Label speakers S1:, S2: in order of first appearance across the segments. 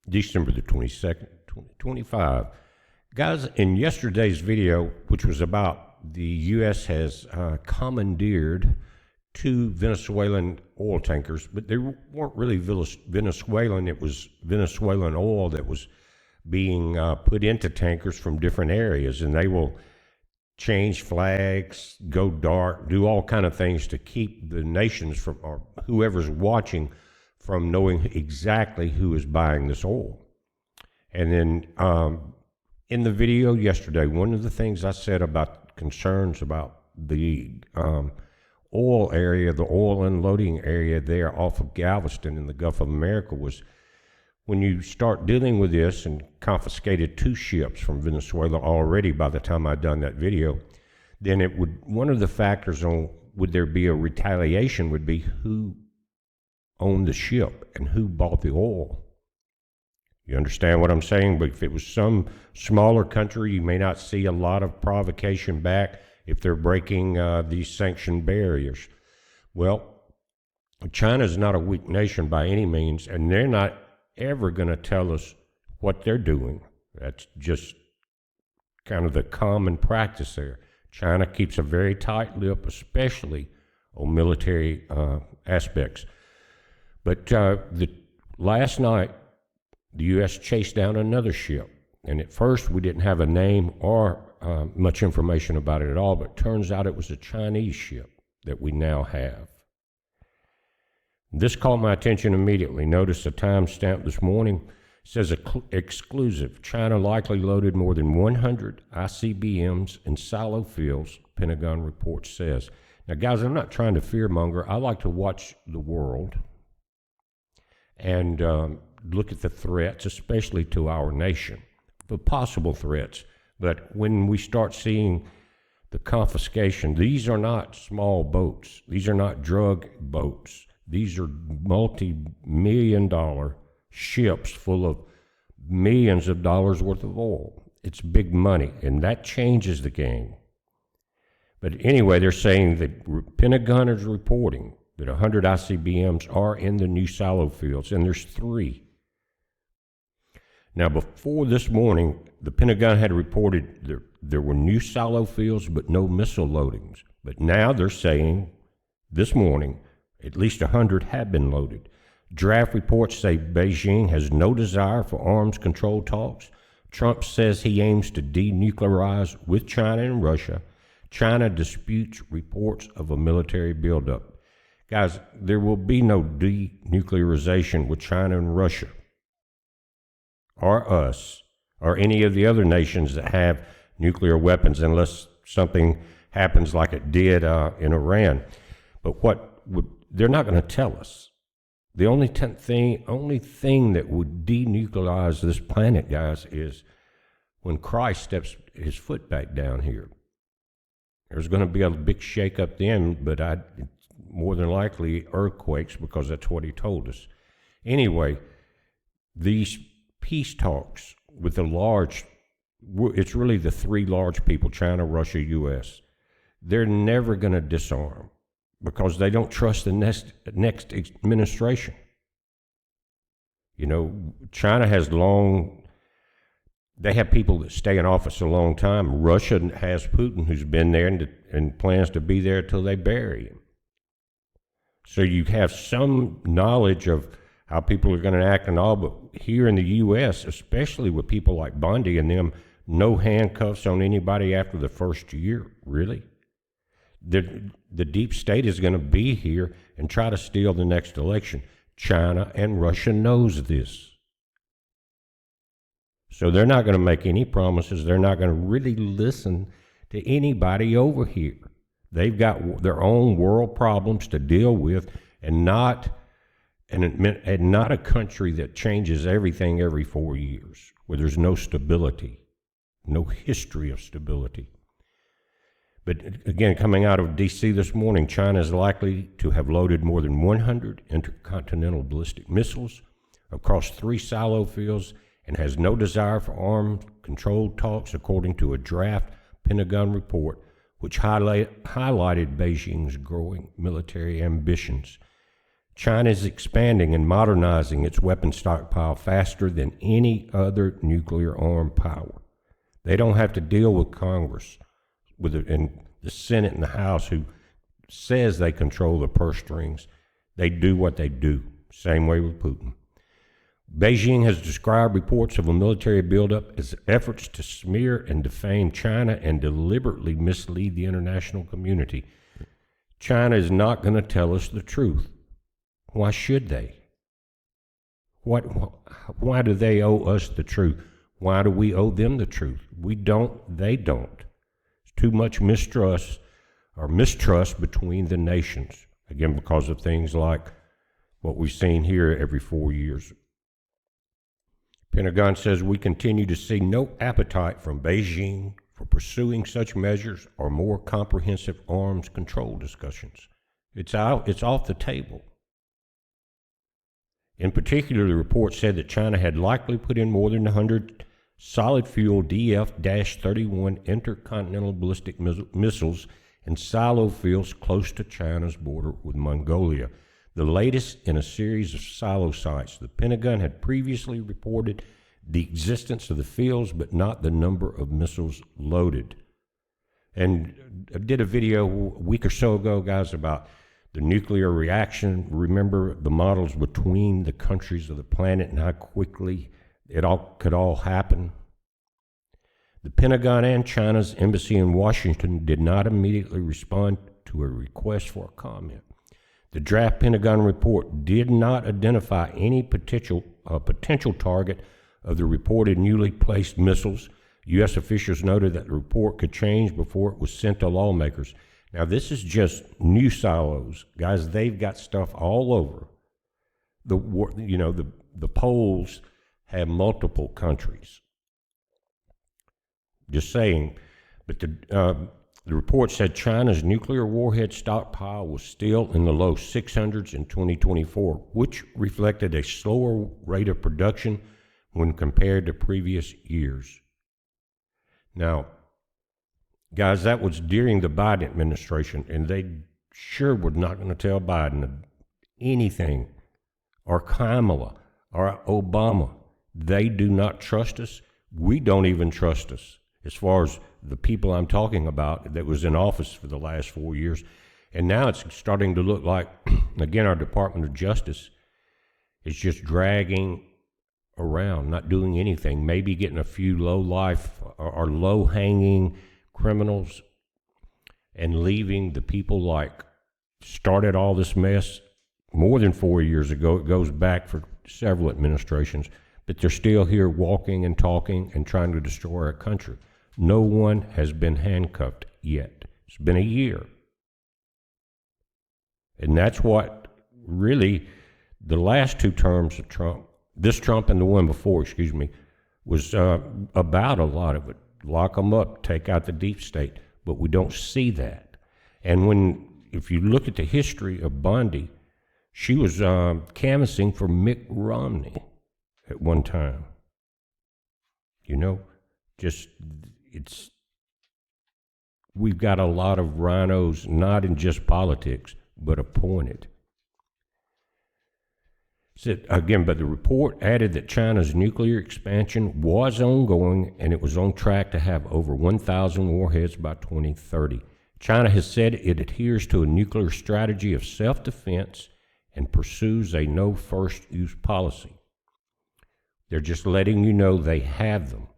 S1: December the 22nd, 2025. Guys, in yesterday's video, which was about the U.S. has commandeered two Venezuelan oil tankers, but they weren't really Venezuelan. It was Venezuelan oil that was being put into tankers from different areas, and they will change flags, go dark, do all kind of things to keep the nations from, or whoever's watching, from knowing exactly who is buying this oil. And then in the video yesterday, one of the things I said about concerns about the oil area, the oil unloading area there off of Galveston in the Gulf of America, was when you start dealing with this, and confiscated 2 ships from Venezuela already by the time I'd done that video, then it would, one of the factors on would there be a retaliation would be who owned the ship and who bought the oil. You understand what I'm saying? But if it was some smaller country, you may not see a lot of provocation back if they're breaking these sanction barriers. Well, China's not a weak nation by any means, and they're not ever going to tell us what they're doing. That's just kind of the common practice there. China keeps a very tight lip, especially on military aspects. But last night, the U.S. chased down another ship, and at first we didn't have a name or much information about it at all, but it turns out it was a Chinese ship that we now have. This caught my attention immediately. Notice the timestamp this morning. It says exclusive. China likely loaded more than 100 ICBMs in silo fields, Pentagon report says. Now, guys, I'm not trying to fearmonger. I like to watch the world and look at the threats, especially to our nation, the possible threats. But when we start seeing the confiscation, these are not small boats. These are not drug boats. These are multi-million-dollar ships full of millions of dollars worth of oil. It's big money, and that changes the game. But anyway, they're saying that Pentagon is reporting that 100 ICBMs are in the new silo fields, and there's 3. Now, before this morning, the Pentagon had reported there were new silo fields, but no missile loadings. But now they're saying, this morning, at least 100 have been loaded. Draft reports say Beijing has no desire for arms control talks. Trump says he aims to denuclearize with China and Russia. China disputes reports of a military buildup. Guys, there will be no denuclearization with China and Russia, or us, or any of the other nations that have nuclear weapons, unless something happens like it did in Iran. But they're not going to tell us. The only thing that would denuclearize this planet, guys, is when Christ steps his foot back down here. There's going to be a big shake-up then, but more than likely earthquakes, because that's what he told us. Anyway, these peace talks with it's really the 3 large people, China, Russia, U.S., they're never going to disarm, because they don't trust the next administration. You know, China has they have people that stay in office a long time. Russia has Putin, who's been there and plans to be there till they bury him. So you have some knowledge of how people are going to act and all, but here in the U.S., especially with people like Bondi and them, no handcuffs on anybody after the first year, really. The deep state is going to be here and try to steal the next election. China and Russia knows this. So they're not going to make any promises. They're not going to really listen to anybody over here. They've got their own world problems to deal with, and not a country that changes everything every 4 years, where there's no stability, no history of stability. But again, coming out of D.C. this morning, China is likely to have loaded more than 100 intercontinental ballistic missiles across 3 silo fields and has no desire for arms control talks, according to a draft Pentagon report, which highlighted Beijing's growing military ambitions. China is expanding and modernizing its weapon stockpile faster than any other nuclear-armed power. They don't have to deal with Congress and the Senate and the House, who says they control the purse strings. They do what they do. Same way with Putin. Beijing has described reports of a military buildup as efforts to smear and defame China and deliberately mislead the international community. China is not going to tell us the truth. Why should they? Why do they owe us the truth? Why do we owe them the truth? We don't, they don't. It's too much mistrust between the nations. Again, because of things like what we've seen here every 4 years. Pentagon says we continue to see no appetite from Beijing for pursuing such measures or more comprehensive arms control discussions. It's off the table. In particular, the report said that China had likely put in more than 100 solid-fuel DF-31 intercontinental ballistic missiles in silo fields close to China's border with Mongolia, the latest in a series of silo sites. The Pentagon had previously reported the existence of the fields, but not the number of missiles loaded. And I did a video a week or so ago, guys, about the nuclear reaction. Remember the models between the countries of the planet and how quickly it could all happen. The Pentagon and China's embassy in Washington did not immediately respond to a request for a comment. The draft Pentagon report did not identify any potential target of the reported newly placed missiles. U.S. officials noted that the report could change before it was sent to lawmakers. Now, this is just new silos. Guys, they've got stuff all over. The polls have multiple countries. Just saying. But the report said China's nuclear warhead stockpile was still in the low 600s in 2024, which reflected a slower rate of production when compared to previous years. Now, guys, that was during the Biden administration, and they sure were not going to tell Biden anything, or Kamala, or Obama. They do not trust us. We don't even trust us, as far as the people I'm talking about that was in office for the last 4 years. And now it's starting to look like, again, our Department of Justice is just dragging around, not doing anything, maybe getting a few low-life or low-hanging criminals and leaving the people like started all this mess more than 4 years ago. It goes back for several administrations, but they're still here walking and talking and trying to destroy our country. No one has been handcuffed yet. It's been a year. And that's what really the last two terms of Trump, this Trump and the one before, was about a lot of it. Lock them up, take out the deep state. But we don't see that. And if you look at the history of Bondi, she was canvassing for Mitt Romney at one time. We've got a lot of rhinos, not in just politics, but appointed. But the report added that China's nuclear expansion was ongoing and it was on track to have over 1,000 warheads by 2030. China has said it adheres to a nuclear strategy of self-defense and pursues a no first-use policy. They're just letting you know they have them.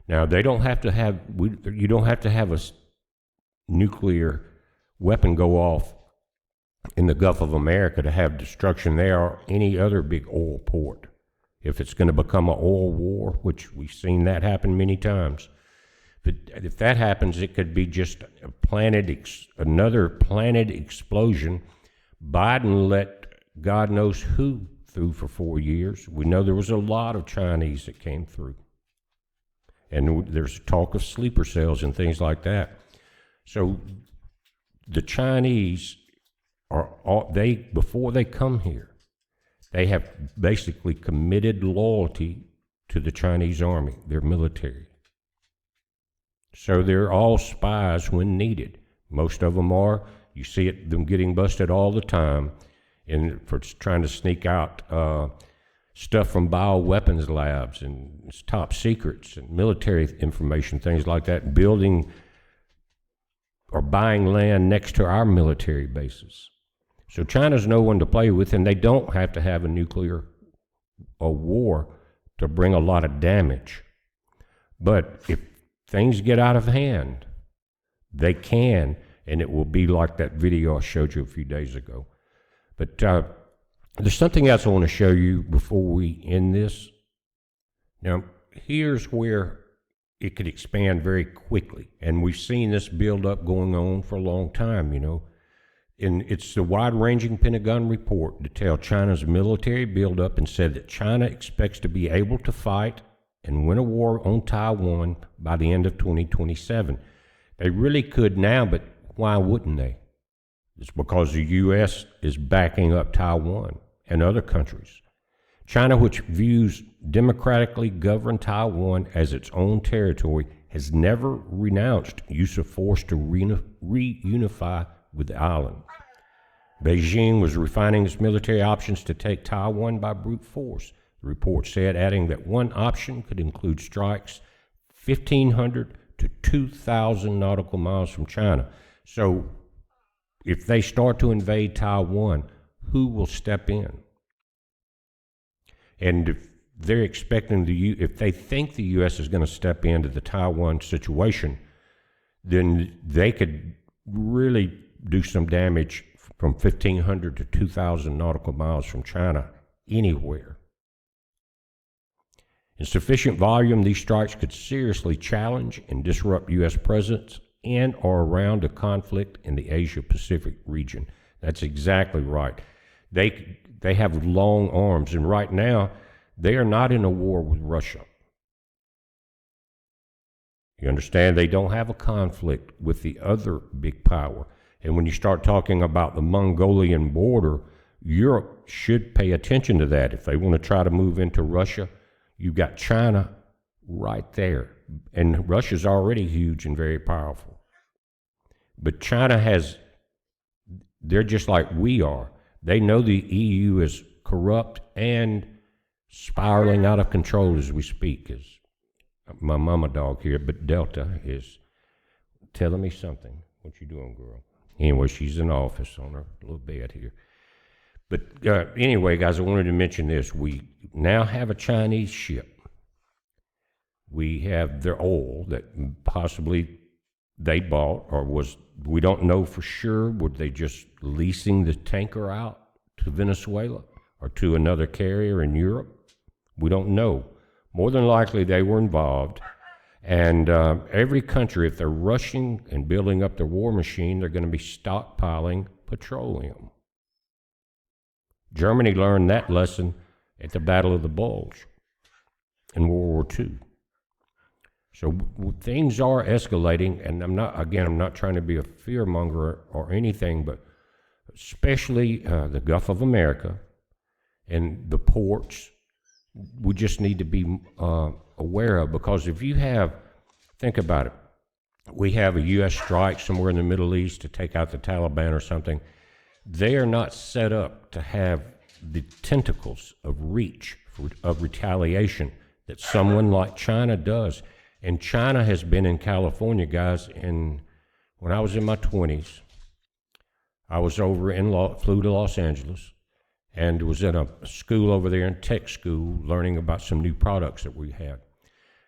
S1: Now, you don't have to have a nuclear weapon go off in the Gulf of America to have destruction there or any other big oil port. If it's going to become an oil war, which we've seen that happen many times. But if that happens, it could be just another planet explosion. Biden let God knows who through for 4 years. We know there was a lot of Chinese that came through. And there's talk of sleeper cells and things like that. So the Chinese before they come here, they have basically committed loyalty to the Chinese army, their military. So they're all spies when needed. Most of them are. You see them getting busted all the time. and for trying to sneak out stuff from bioweapons labs and top secrets and military information, things like that, building or buying land next to our military bases. So China's no one to play with, and they don't have to have a nuclear war to bring a lot of damage. But if things get out of hand, they can, and it will be like that video I showed you a few days ago. But there's something else I want to show you before we end this. Now, here's where it could expand very quickly, and we've seen this build up going on for a long time, you know. And it's the wide-ranging Pentagon report detailed China's military buildup and said that China expects to be able to fight and win a war on Taiwan by the end of 2027. They really could now, but why wouldn't they? It's because the U.S. is backing up Taiwan and other countries. China, which views democratically governed Taiwan as its own territory, has never renounced use of force to reunify with the island. Beijing was refining its military options to take Taiwan by brute force, the report said, adding that one option could include strikes 1,500 to 2,000 nautical miles from China. So if they start to invade Taiwan, who will step in? And if they're expecting if they think the U.S. is going to step into the Taiwan situation, then they could really do some damage from 1,500 to 2,000 nautical miles from China anywhere. In sufficient volume, these strikes could seriously challenge and disrupt U.S. presence in or around a conflict in the Asia-Pacific region. That's exactly right. They have long arms, and right now, they are not in a war with Russia. You understand? They don't have a conflict with the other big power. And when you start talking about the Mongolian border, Europe should pay attention to that. If they want to try to move into Russia, you've got China right there. And Russia's already huge and very powerful. But China they're just like we are. They know the EU is corrupt and spiraling out of control as we speak. As my mama dog here, but Delta is telling me something. What you doing, girl? Anyway, she's in the office on her little bed here. But anyway, guys, I wanted to mention this. We now have a Chinese ship. We have their oil that possibly they bought we don't know for sure. Were they just leasing the tanker out to Venezuela or to another carrier in Europe? We don't know. More than likely, they were involved. And every country, if they're rushing and building up their war machine, they're going to be stockpiling petroleum. Germany learned that lesson at the Battle of the Bulge in World War II. So things are escalating, and I'm not trying to be a fearmonger or anything, but especially the Gulf of America and the ports, we just need to be aware of, because if you think about it, we have a U.S. strike somewhere in the Middle East to take out the Taliban or something. They are not set up to have the tentacles of reach of retaliation that someone like China does. And China has been in California, guys, when I was in my 20s, I was flew to Los Angeles, and was in a school over there, in tech school, learning about some new products that we had.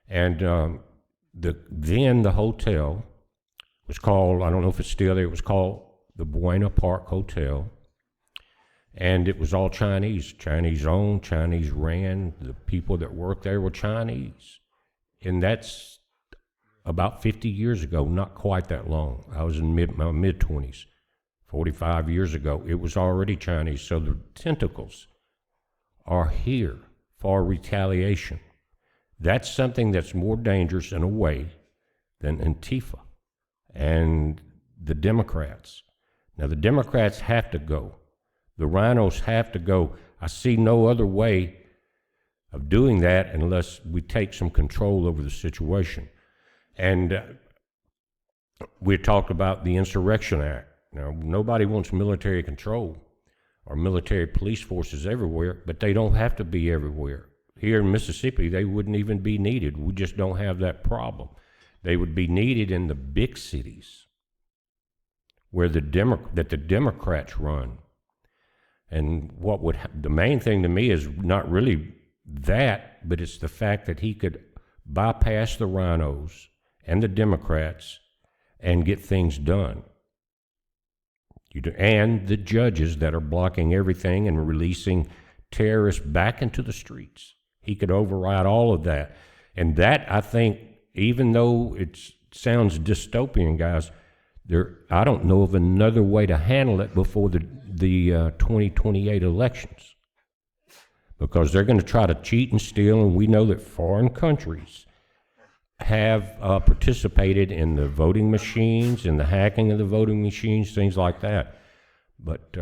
S1: And then the hotel was called, I don't know if it's still there, it was called the Buena Park Hotel. And it was all Chinese owned, Chinese ran. The people that worked there were Chinese. And that's about 50 years ago, not quite that long. I was in my mid-20s. 45 years ago, it was already Chinese. So the tentacles are here for retaliation. That's something that's more dangerous in a way than Antifa and the Democrats. Now, the Democrats have to go. The rhinos have to go. I see no other way of doing that unless we take some control over the situation. And we talked about the Insurrection Act. Now, nobody wants military control or military police forces everywhere, but they don't have to be everywhere. Here in Mississippi, they wouldn't even be needed. We just don't have that problem. They would be needed in the big cities where the Democrats run. And the main thing to me is not really that, but it's the fact that he could bypass the rhinos and the Democrats and get things done. And the judges that are blocking everything and releasing terrorists back into the streets. He could override all of that. And that, I think, even though it sounds dystopian, guys, I don't know of another way to handle it before the 2028 elections. Because they're going to try to cheat and steal, and we know that foreign countries have participated in the voting machines, in the hacking of the voting machines, things like that. But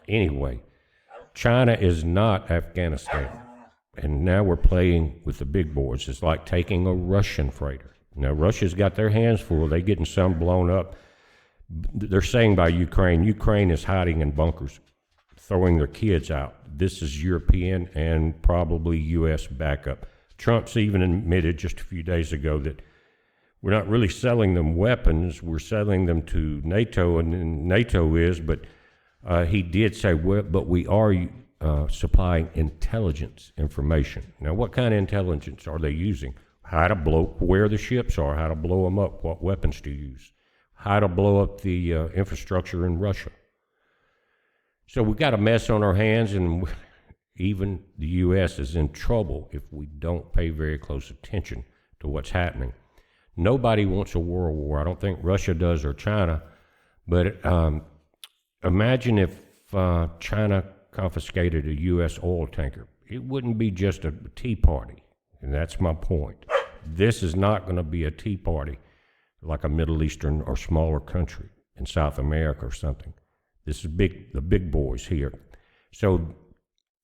S1: anyway, China is not Afghanistan. And now we're playing with the big boys. It's like taking a Russian freighter. Now, Russia's got their hands full. They're getting some blown up. They're saying by Ukraine is hiding in bunkers, throwing their kids out. This is European and probably U.S. backup. Trump's even admitted just a few days ago that we're not really selling them weapons. We're selling them to NATO, and NATO is, but he did say, well, but we are supplying intelligence information. Now, what kind of intelligence are they using? How to where the ships are, how to blow them up, what weapons to use, how to blow up the infrastructure in Russia. So we've got a mess on our hands, and even the U.S. is in trouble if we don't pay very close attention to what's happening. Nobody wants a world war. I don't think Russia does or China, but imagine if China confiscated a U.S. oil tanker. It wouldn't be just a tea party, and that's my point. This is not going to be a tea party like a Middle Eastern or smaller country in South America or something. This is the big boys here. So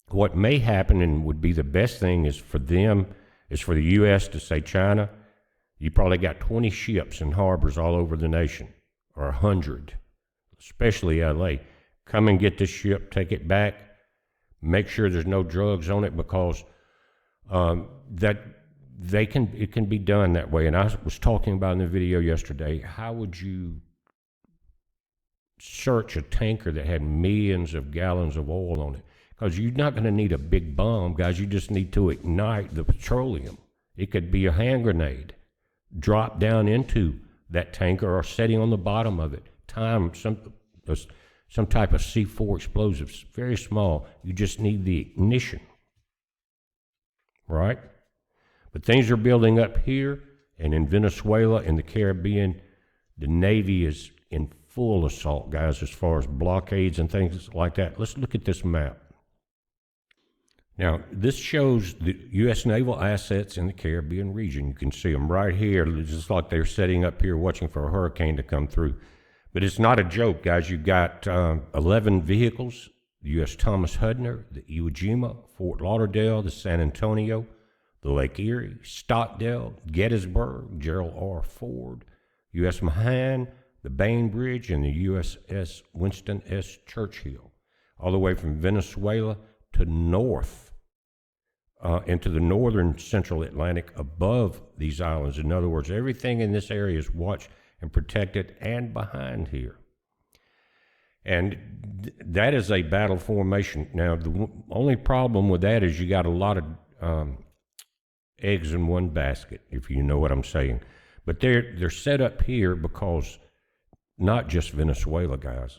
S1: what may happen and would be the best thing is for the U.S. to say, China, you probably got 20 ships in harbors all over the nation, or 100, especially L.A., come and get this ship, take it back, make sure there's no drugs on it, because it can be done that way. And I was talking about in the video yesterday, how would you search a tanker that had millions of gallons of oil on it? Because you're not going to need a big bomb, guys. You just need to ignite the petroleum. It could be a hand grenade, drop down into that tanker or setting on the bottom of it. Some type of C4 explosives, very small. You just need the ignition, right? But things are building up here, and in Venezuela, in the Caribbean, the Navy is in full assault, guys, as far as blockades and things like that. Let's look at this map. Now, this shows the U.S. naval assets in the Caribbean region. You can see them right here, just like they're setting up here watching for a hurricane to come through. But it's not a joke, guys. You've got 11 vehicles, the U.S. Thomas Hudner, the Iwo Jima, Fort Lauderdale, the San Antonio, the Lake Erie, Stockdale, Gettysburg, Gerald R. Ford, U.S. Mahan, the Bainbridge, and the USS Winston S. Churchill, all the way from Venezuela to north, into the northern central Atlantic above these islands. In other words, everything in this area is watched and protected and behind here. And that is a battle formation. Now, the only problem with that is you got a lot of eggs in one basket, if you know what I'm saying. But they're set up here because not just Venezuela, guys.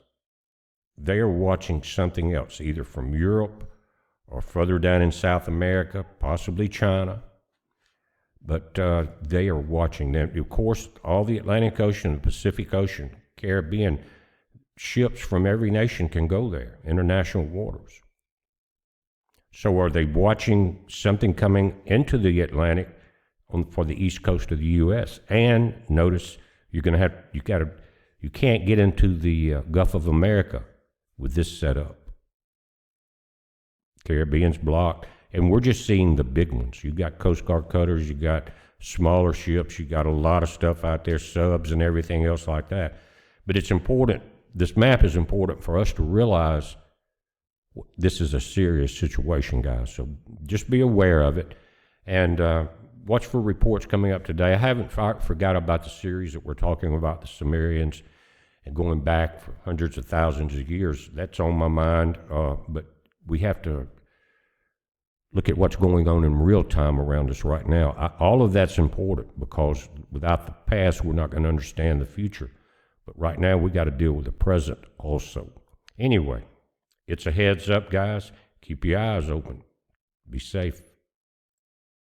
S1: They are watching something else, either from Europe or further down in South America, possibly China. But they are watching them. Of course, all the Atlantic Ocean, the Pacific Ocean, Caribbean, ships from every nation can go there, international waters. So are they watching something coming into the Atlantic for the east coast of the U.S.? And notice you can't get into the Gulf of America with this setup. Caribbean's blocked, and we're just seeing the big ones. You got Coast Guard cutters, you got smaller ships, you got a lot of stuff out there, subs and everything else like that. But it's important, this map is important for us to realize this is a serious situation, guys. So just be aware of it, and watch for reports coming up today. I haven't forgot about the series that we're talking about, the Sumerians, and going back for hundreds of thousands of years. That's on my mind, but we have to look at what's going on in real time around us right now. All of that's important, because without the past, we're not going to understand the future. But right now, we got to deal with the present also. Anyway, it's a heads up, guys. Keep your eyes open. Be safe.